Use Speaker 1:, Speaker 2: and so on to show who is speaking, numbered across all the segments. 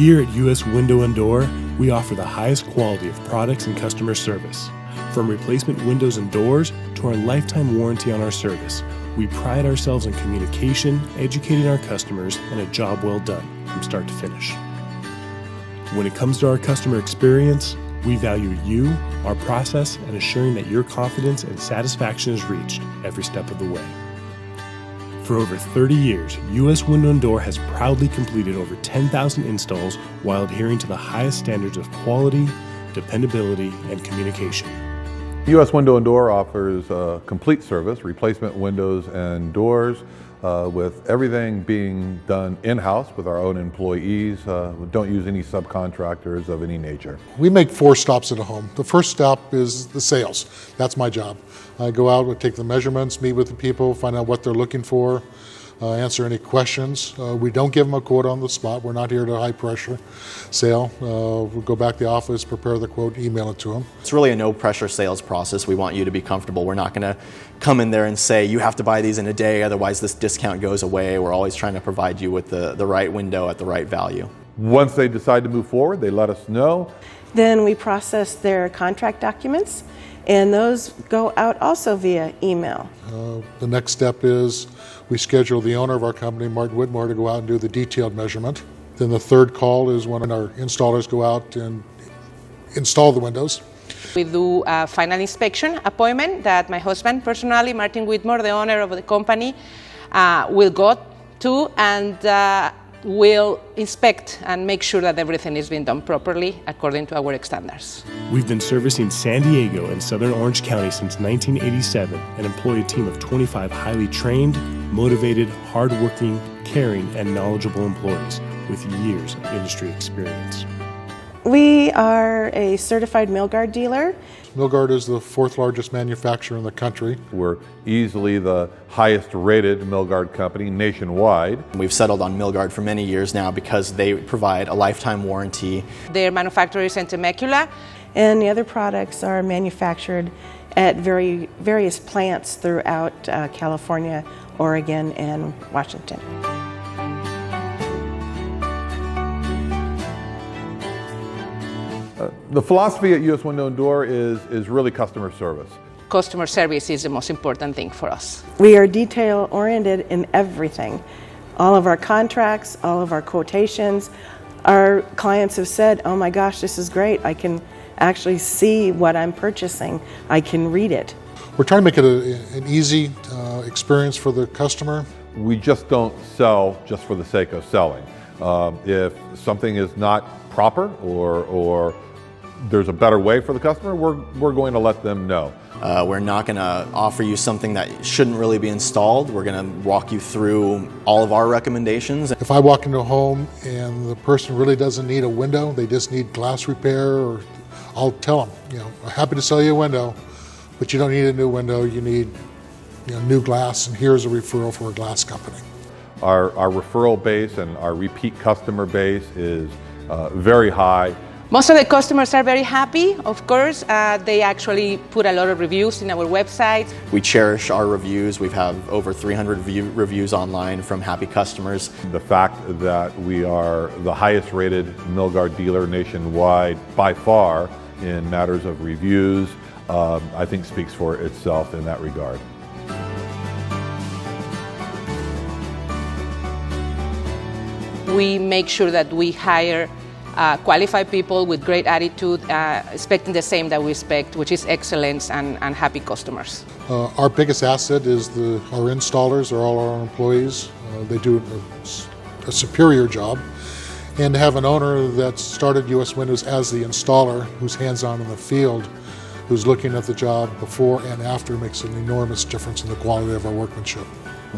Speaker 1: Here at US Window and Door, we offer the highest quality of products and customer service. From replacement windows and doors to our lifetime warranty on our service, we pride ourselves in communication, educating our customers, and a job well done from start to finish. When it comes to our customer experience, we value you, our process, and assuring that your confidence and satisfaction is reached every step of the way. For over 30 years, US Window and Door has proudly completed over 10,000 installs while adhering to the highest standards of quality, dependability, and communication.
Speaker 2: US Window and Door offers a complete service, replacement windows and doors, with everything being done in-house with our own employees. We don't use any subcontractors of any nature.
Speaker 3: We make 4 stops at a home. The first stop is the sales. That's my job. I go out and take the measurements, meet with the people, find out what they're looking for, answer any questions. We don't give them a quote on the spot. We're not here to high pressure sale. We'll go back to the office, prepare the quote, email it to them.
Speaker 4: It's really a no pressure sales process. We want you to be comfortable. We're not going to come in there and say you have to buy these in a day, otherwise this discount goes away. We're always trying to provide you with the right window at the right value.
Speaker 2: Once they decide to move forward, they let us know.
Speaker 5: Then we process their contract documents, and those go out also via email.
Speaker 3: The next step is we schedule the owner of our company, Martin Whitmore, to go out and do the detailed measurement. Then the third call is when our installers go out and install the windows.
Speaker 6: We do a final inspection appointment that my husband personally, Martin Whitmore, the owner of the company, will go to and will inspect and make sure that everything is being done properly according to our standards.
Speaker 1: We've been servicing San Diego and Southern Orange County since 1987 and employ a team of 25 highly trained, motivated, hardworking, caring, and knowledgeable employees with years of industry experience.
Speaker 5: We are a certified Milgard dealer.
Speaker 3: Milgard is the 4th largest manufacturer in the country.
Speaker 2: We're easily the highest rated Milgard company nationwide.
Speaker 4: We've settled on Milgard for many years now because they provide a lifetime warranty.
Speaker 6: Their manufacturer is in Temecula.
Speaker 5: And the other products are manufactured at various plants throughout California, Oregon, and Washington.
Speaker 2: The philosophy at US Window and Door is really customer service.
Speaker 6: Customer service is the most important thing for us.
Speaker 5: We are detail-oriented in everything. All of our contracts, all of our quotations, our clients have said, oh my gosh, this is great. I can actually see what I'm purchasing. I can read it.
Speaker 3: We're trying to make it an easy experience for the customer.
Speaker 2: We just don't sell just for the sake of selling. If something is not proper or there's a better way for the customer, we're going to let them know.
Speaker 4: We're not going to offer you something that shouldn't really be installed. We're going to walk you through all of our recommendations.
Speaker 3: If I walk into a home and the person really doesn't need a window, they just need glass repair, or I'll tell them, I'm happy to sell you a window, but you don't need a new window, you need new glass, and here's a referral for a glass company.
Speaker 2: Our referral base and our repeat customer base is very high.
Speaker 6: Most of the customers are very happy, of course. They actually put a lot of reviews in our website.
Speaker 4: We cherish our reviews. We have over 300 reviews online from happy customers.
Speaker 2: The fact that we are the highest rated Milgard dealer nationwide by far in matters of reviews, I think speaks for itself in that regard.
Speaker 6: We make sure that we hire qualified people with great attitude, expecting the same that we expect, which is excellence and happy customers.
Speaker 3: Our biggest asset is our installers, are all our employees. They do a superior job. And to have an owner that started US Windows as the installer, who's hands-on in the field, who's looking at the job before and after, makes an enormous difference in the quality of our workmanship.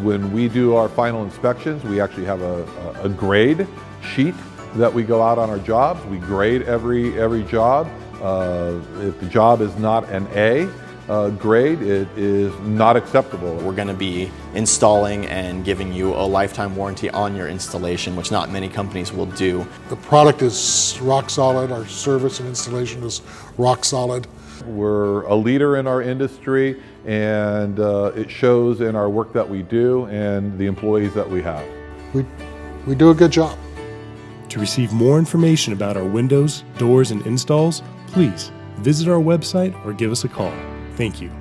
Speaker 3: When we do our final inspections, we actually have a grade sheet that we go out on our jobs. We grade every job. If the job is not an A grade, it is not acceptable.
Speaker 4: We're going to be installing and giving you a lifetime warranty on your installation, which not many companies will do. The product is rock solid. Our service and installation is rock solid.
Speaker 2: We're a leader in our industry, and it shows in our work that we do and the employees that we have.
Speaker 3: We do a good job.
Speaker 1: To receive more information about our windows, doors, and installs, please visit our website or give us a call. Thank you.